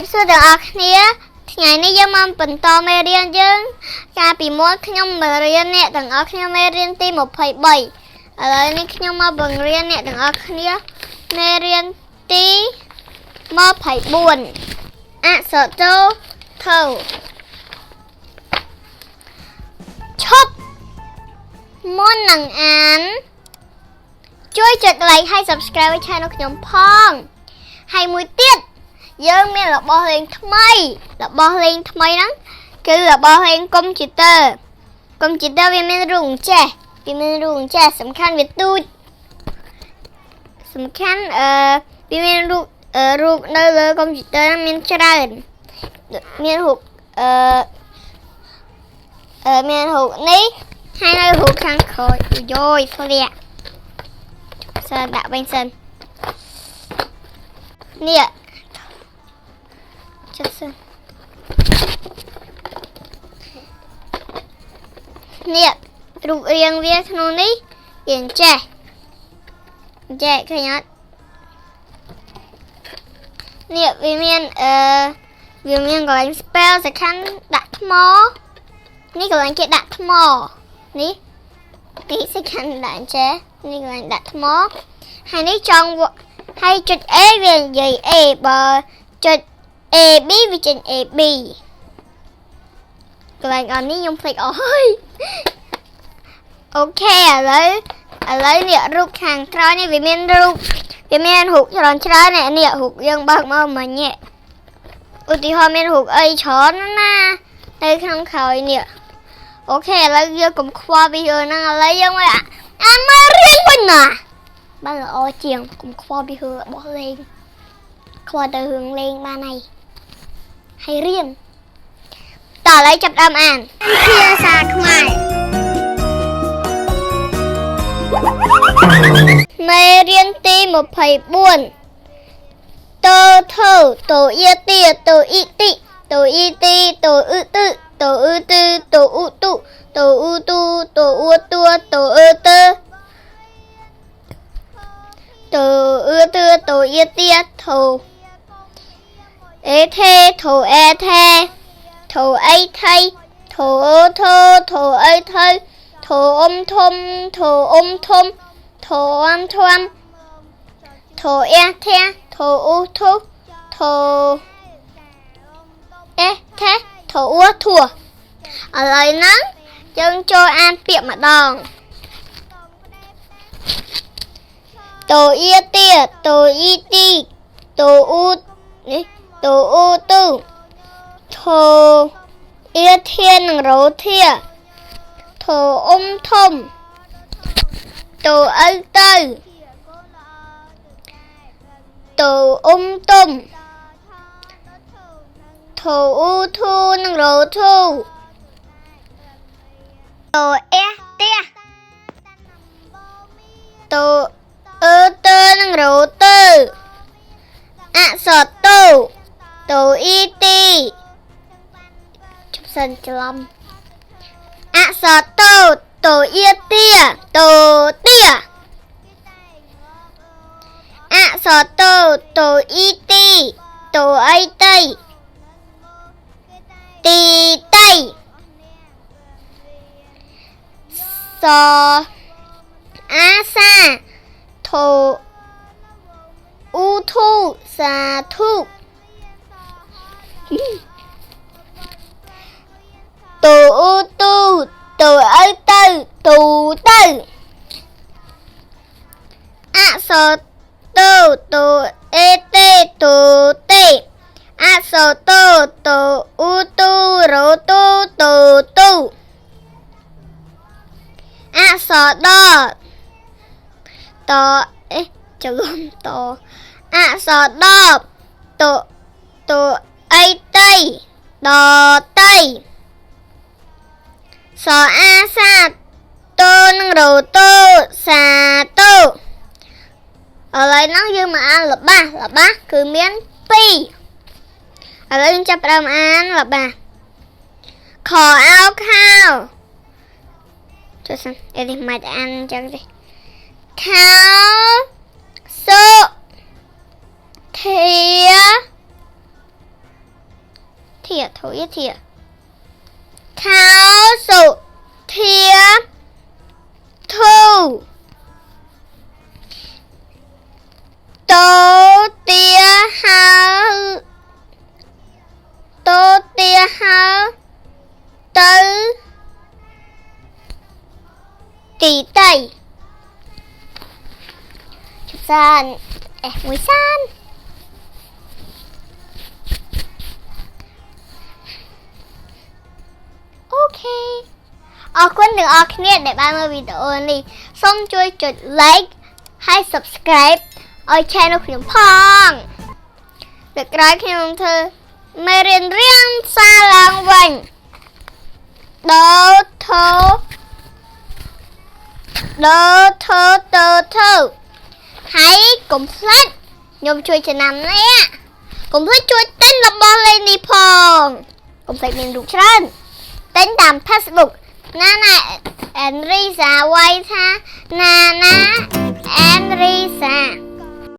บสวัสดีอาคเนียថ្ងៃនេះយើងមកបន្តមេរៀនយើងកាលពីមុនខ្ញុំមករៀនអ្នកទាំងអស់គ្នាមេរៀនទី23ឥឡូវនេះខ្ញុំមកបង្រៀនអ្នកទាំងអស់គ្នាមេរៀនទី24អក្សរតូថៅឈប់មុននឹងអានជួយចុច like ហើយ subscribe ឲ្យ channel ខ្ញុំផងហើយមួយទៀតយើងមានរបស់លេងថ្មីហ្នឹងគឺរបស់លេងកុំព្យូទ័រវាមានរូបចេះសំខាន់វាទូចសំខាន់វាមានរូបនៅលើកុំព្យូទ័រមានច្រើនមានរូបមានរូបនេះហើយនៅរូបខាងក្រោយយោយធ្លាក់សិនដាក់វិញសិននេះនេះរូបរាងវាក្នុងនេះវាចេះឃើញអត់នេះវាមានកន្លែង spell សំខាន់ដាក់ថ្មនេះកន្លែងគេដាក់ថ្មនេះសំខាន់ដាក់ចេះនេះកន្លែងដាក់ថ្មហើយនេះចង់ហើយចុច A វានិយាយ A បើចុចAB វាចេញ AB កន្លែងអននេះខ្ញុំភ្លេចអស់ហើយអូខេឥឡូវនេះរូបខាងក្រោយនេះវាមានរូបច្រើននេះរូបយើងបើកមកមិញឧទាហរណ៍មានរូបអីច្រើនណានៅក្នុងក្រោយនេះអូខេឥឡូវយើងកុំខ្វល់ពីហ្នឹងឥឡូវយើងមកអានមករៀនវិញណាបានល្អជាងកុំខ្វល់ពីរបស់លេងខ្វល់ទៅរឿងលេងបានហើយរៀនតឥឡូវចាប់ដើមអានភាសាខ្មែរមេរៀនទី24តោថោតោយទីតោអ៊ីទីតោអ៊ីទីតោអ៊ឺទឺតោអ៊ឺទឺតោអ៊ូទូតោអ៊ូទូតោអ៊ូទួតោអ៊ឺទឺតោអ៊ឺទឺតោយទីថោអេថេថោអេថេថោអីថៃថោអូថោថោអីថៃថោអ៊ំធំថោអ៊ំធំថោអ៊ំធំថោអេធាថោអ៊ូធូថោអេធាថោអ៊ូធូឥឡូវហ្នឹងយើងចូលអានពាក្យម្ដងតោអ៊ីទីតោអ៊ីទីតោអ៊ូនេះតោអ៊ូទូថោអ៊ីធានិងរោធាថោអ៊ំធំតោអីទៅតោអ៊ំទុំថោអ៊ូធូនិងរោធូតោអេទះតោអឺទើនិងរោទើអក្សរតូតូអ៊ីទីជប់សិនច្រឡំអក្សរតូតូអ៊ីទីតូទាអក្សរតូតូអ៊ីទីតូអីតៃទីតៃសអាសាថូអ៊ូធូសាធុតូអ៊ូទូតូអីទៅទូទៅអក្សរតូតូអេតេតូតេអក្សរតូតូអ៊ូទូរោទូតូទូអក្សរដតច្រឡំតអក្សរដតូអីតៃដតៃសអាសាតូនិងរោតូសាតូឥឡូវហ្នឹងយើងមកអានល្បះគឺមាន2ឥឡូវយើងចាប់ផ្ដើមអានល្បះខោអោខោចុះសិននេះមិនអានអញ្ចឹងទេខោសុធា thìa thối thìa khao sụ thìa thu tô tia hao tư kỳ tây chụp san mũi san ok អរគុណទាំងអស់គ្នាដែលបានមើលវីដេអូនេះសូមជួយចុច like ហើយ subscribe ឲ្យ channel ខ្ញុំផងពេលក្រោយខ្ញុំនឹងធ្វើមេរៀនរៀងសារឡើងវិញដូថោហើយកុំភ្លេចខ្ញុំជួយចំណាំនេះកុំភ្លេចជួយទិញរបស់លេងនេះផងកុំភ្លេចមានរូបច្រើនទិញតាម Facebook ណា Enrisa វាយថាណា